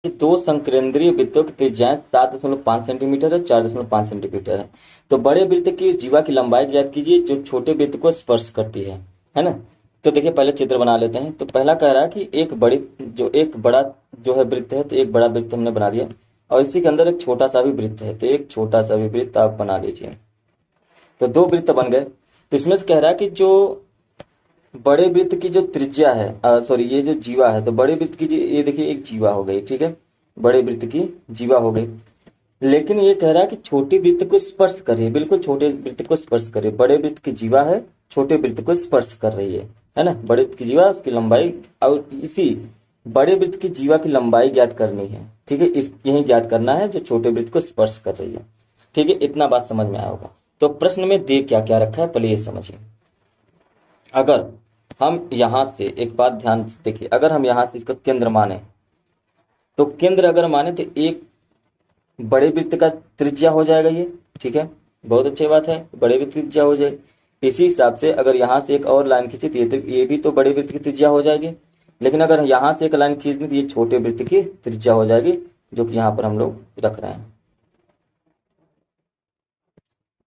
कि दो संकेंद्रीय वृत्तों की त्रिज्याएं 7.5 सेंटीमीटर और 4.5 सेंटीमीटर है। तो बड़े वृत्त की जीवा की लंबाई ज्ञात कीजिए जो छोटे वृत्त को स्पर्श करती है ना। तो देखिए पहले चित्र बना लेते हैं। तो पहला कह रहा है कि एक बड़ा जो है वृत्त है, तो एक बड़ा वृत्त हमने बना दिया और इसी के अंदर एक छोटा सा भी वृत्त है, तो एक छोटा सा भी वृत्त आप बना लीजिए। तो दो वृत्त बन गए। तो इसमें से कह रहा है कि जो बड़े वृत्त की जो त्रिज्या है, सॉरी ये जो जीवा है, तो बड़े वृत्त की ये देखिए एक जीवा हो गई, ठीक है, बड़े वृत्त की जीवा हो गई। लेकिन ये कह रहा है कि छोटे वृत्त को स्पर्श करे, बिल्कुल छोटे वृत्त को स्पर्श करे। बड़े वृत्त की जीवा है, छोटे वृत्त को स्पर्श कर रही है ना। बड़े वृत्त की जीवा, उसकी लंबाई, और इसी बड़े वृत्त की जीवा की लंबाई ज्ञात करनी है, ठीक है, इस यही ज्ञात करना है जो छोटे वृत्त को स्पर्श कर रही है। ठीक है, इतना बात समझ में आया होगा। तो प्रश्न में दे क्या क्या रखा है पहले ये समझिए। अगर हम यहां से एक बात ध्यान से देखिए, अगर हम यहां से इसका केंद्र माने, तो केंद्र अगर माने तो एक बड़े वृत्त का त्रिज्या हो जाएगा ये, ठीक है, बहुत अच्छी बात है, बड़े वृत्त की त्रिज्या हो जाएगी। इसी हिसाब से अगर यहाँ से एक और लाइन खींची तो ये भी तो बड़े वृत्त की त्रिज्या हो जाएगी। लेकिन अगर यहाँ से एक लाइन खींच दें तो ये छोटे वृत्त की त्रिज्या हो जाएगी, जो कि यहाँ पर हम लोग रख रहे हैं।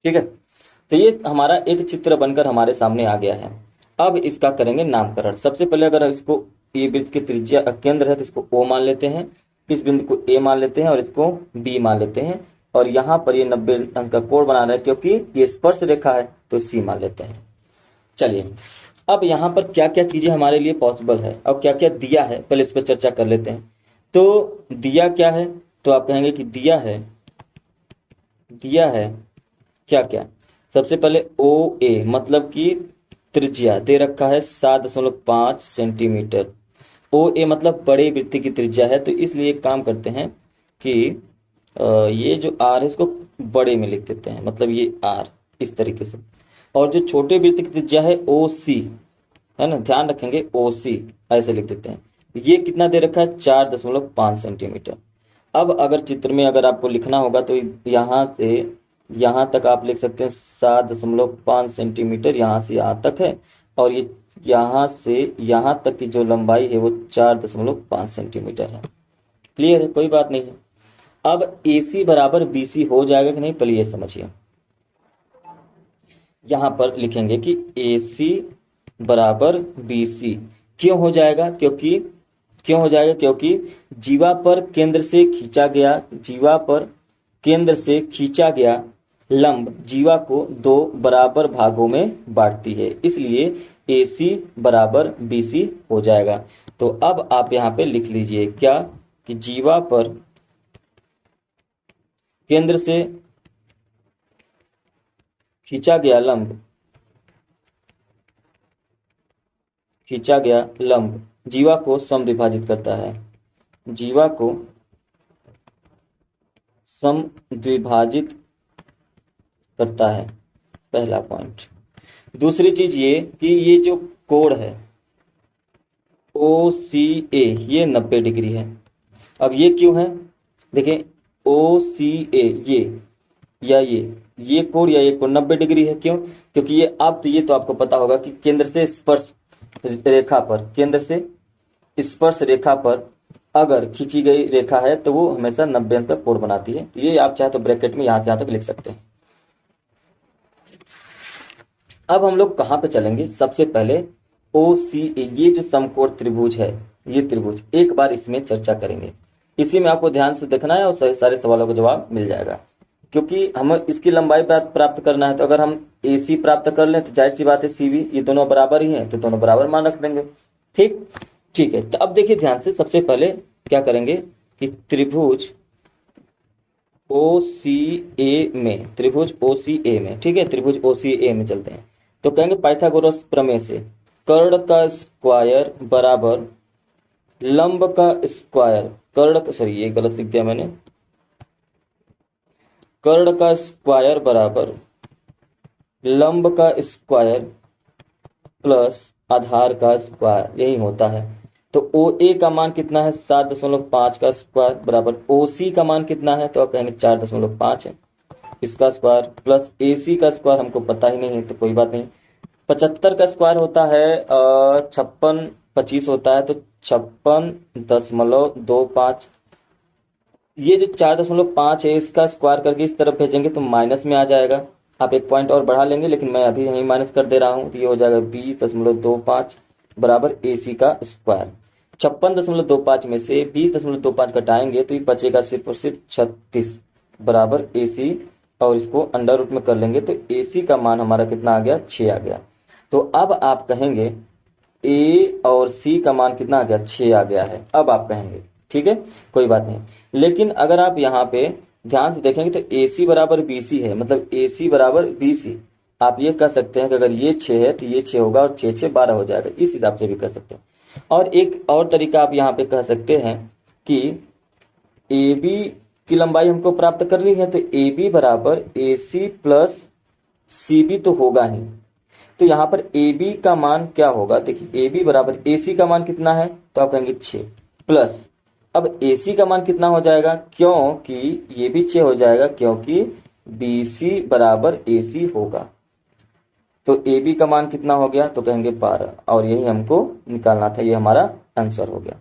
ठीक है, तो ये हमारा एक चित्र बनकर हमारे सामने आ गया है। अब इसका करेंगे नामकरण। सबसे पहले अगर इसको, ये वृत्त की त्रिज्या केंद्र है तो इसको O मान लेते हैं, इस बिंदु को A मान लेते हैं और इसको B मान लेते हैं। और यहाँ पर ये 90 अंश का कोण बना रहा है क्योंकि ये स्पर्श रेखा है, तो C मान लेते हैं। चलिए, अब यहाँ पर क्या क्या चीजें हमारे लिए पॉसिबल है और क्या क्या दिया है, पहले इस पर चर्चा कर लेते हैं। तो दिया क्या है, तो आप कहेंगे कि दिया है क्या क्या। सबसे पहले ओ ए मतलब कि त्रिज्या दे रखा है 7.5 सेंटीमीटर। ओ ए मतलब बड़े वृत्त की त्रिज्या है, तो इसलिए एक काम करते हैं कि ये जो आर है इसको बड़े में लिख देते हैं, मतलब ये आर इस तरीके से। और जो छोटे वृत्त की त्रिज्या है ओ सी, है ना, ध्यान रखेंगे ओ सी ऐसे लिख देते हैं। ये कितना दे रखा है 4.5 सेंटीमीटर। अब अगर चित्र में अगर आपको लिखना होगा तो यहाँ से यहाँ तक आप लिख सकते हैं 7.5 सेंटीमीटर, यहाँ से यहाँ तक है। और ये यहाँ से यहाँ तक की जो लंबाई है वो 4.5 सेंटीमीटर है। क्लियर है, कोई बात नहीं है। अब AC बराबर BC हो जाएगा कि नहीं, पहले ये समझिए। यहाँ पर लिखेंगे कि AC बराबर BC क्यों हो जाएगा, क्योंकि जीवा पर केंद्र से खींचा गया लंब जीवा को दो बराबर भागों में बांटती है, इसलिए AC बराबर BC हो जाएगा। तो अब आप यहाँ पे लिख लीजिए क्या, कि जीवा पर केंद्र से खींचा गया लंब जीवा को समद्विभाजित करता है, जीवा को समद्विभाजित करता है, पहला पॉइंट। दूसरी चीज ये कि ये जो कोण है OCA ये 90 डिग्री है। अब ये क्यों है, देखिए OCA ये कोण या ये कोण 90 डिग्री है, क्यों, क्योंकि ये तो आपको पता होगा कि केंद्र से स्पर्श रेखा पर अगर खींची गई रेखा है तो वो हमेशा 90 अंश का कोण बनाती है। ये आप चाहे तो ब्रैकेट में यहाँ से यहाँ तक लिख सकते हैं। अब हम लोग कहाँ पे चलेंगे, सबसे पहले OCA ये जो समकोण त्रिभुज है, ये त्रिभुज एक बार इसमें चर्चा करेंगे। इसी में आपको ध्यान से देखना है और सारे सवालों का जवाब मिल जाएगा। क्योंकि हमें इसकी लंबाई प्राप्त करना है, तो अगर हम AC प्राप्त कर लें तो जाहिर सी बात है CB, ये दोनों बराबर ही हैं, तो दोनों बराबर मान रख देंगे। ठीक है। तो अब देखिए ध्यान से, सबसे पहले क्या करेंगे कि त्रिभुज OCA में, ठीक है, त्रिभुज OCA में चलते हैं। तो कहेंगे पाइथागोरस प्रमेय से कर्ण का स्क्वायर बराबर लंब का स्क्वायर, सॉरी ये गलत लिख दिया मैंने, कर्ण का स्क्वायर बराबर लंब का स्क्वायर प्लस आधार का स्क्वायर, यही होता है। तो OA का मान कितना है 7.5 का स्क्वायर बराबर OC का मान कितना है, तो आप कहेंगे 4.5 है, इसका स्क्वायर प्लस AC का स्क्वायर हमको पता ही नहीं है तो कोई बात नहीं। 75 का स्क्वायर होता है 56, 25 होता है तो 56.25, ये जो 4.5 है इसका स्क्वायर करके इस तरफ भेजेंगे तो माइनस में आ जाएगा। आप एक पॉइंट और बढ़ा लेंगे, लेकिन मैं अभी यहीं माइनस कर दे रहा हूँ, तो ये हो जाएगा 20.25 बराबर AC का स्क्वायर। 56.25 में से 20.25 घटाएंगे तो ये बचेगा सिर्फ और सिर्फ 36 बराबर AC, और इसको अंडर रूट में कर लेंगे तो AC का मान हमारा कितना आ गया, 6 आ गया। तो अब आप कहेंगे A और C का मान कितना आ गया, 6 आ गया है, अब आप कहेंगे ठीक है, कोई बात नहीं। लेकिन अगर आप यहाँ पे ध्यान से देखेंगे तो AC बराबर BC है, मतलब AC बराबर BC। आप ये कह सकते हैं कि अगर ये 6 है तो ये 6 होगा, और 6 6 12 हो जाएगा, इस हिसाब से भी कह सकते हैं। और एक और तरीका आप यहाँ पे कह सकते हैं कि AB की लंबाई हमको प्राप्त करनी है, तो AB बराबर AC प्लस CB तो होगा ही। तो यहाँ पर AB का मान क्या होगा, देखिए AB बराबर AC का मान कितना है, तो आप कहेंगे 6 प्लस, अब AC का मान कितना हो जाएगा, क्योंकि ये भी 6 हो जाएगा, क्योंकि BC बराबर AC होगा। तो AB का मान कितना हो गया, तो कहेंगे 12, और यही हमको निकालना था, ये हमारा आंसर हो गया।